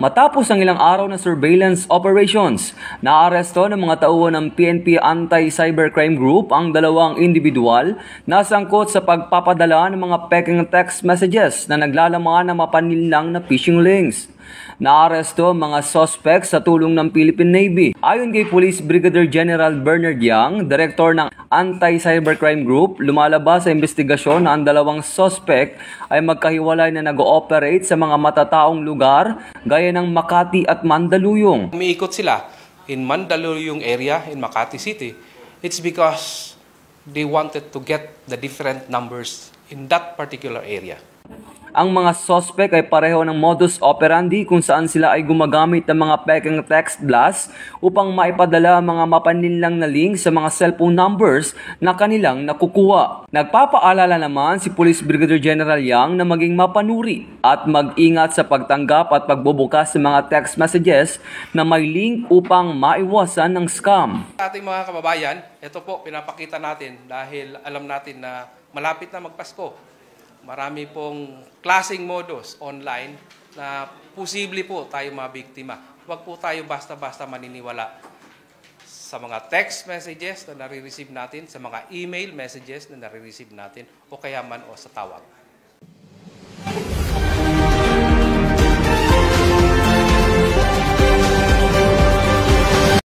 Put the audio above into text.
Matapos ang ilang araw na surveillance operations, naaresto ng mga tauhan ng PNP Anti-Cybercrime Group ang dalawang individual na sangkot sa pagpapadala ng mga peking text messages na naglalaman ng mapaninlang na phishing links. Naaresto ang mga suspects sa tulong ng Philippine Navy. Ayon kay Police Brigadier General Bernard Yang, Director ng Anti-Cybercrime Group, lumalabas sa investigasyon na ang dalawang suspect ay magkahiwalay na nag-ooperate sa mga matataong lugar gaya ng Makati at Mandaluyong. Umiikot sila in Mandaluyong area in Makati City. It's because they wanted to get the different numbers in that particular area. Ang mga suspect ay pareho ng modus operandi kung saan sila ay gumagamit ng mga peking text blast upang maipadala ang mga mapaninlang na link sa mga cellphone numbers na kanilang nakukuha. Nagpapaalala naman si Police Brigadier General Yang na maging mapanuri at mag-ingat sa pagtanggap at pagbubukas ng mga text messages na may link upang maiwasan ng scam. Sa ating mga kababayan, ito po pinapakita natin dahil alam natin na malapit na magpasko. Marami pong klaseng modus online na posible po tayo mabiktima. Huwag po tayo basta-basta maniniwala sa mga text messages na nare-receive natin, sa mga email messages na nare-receive natin, o kaya man o sa tawag.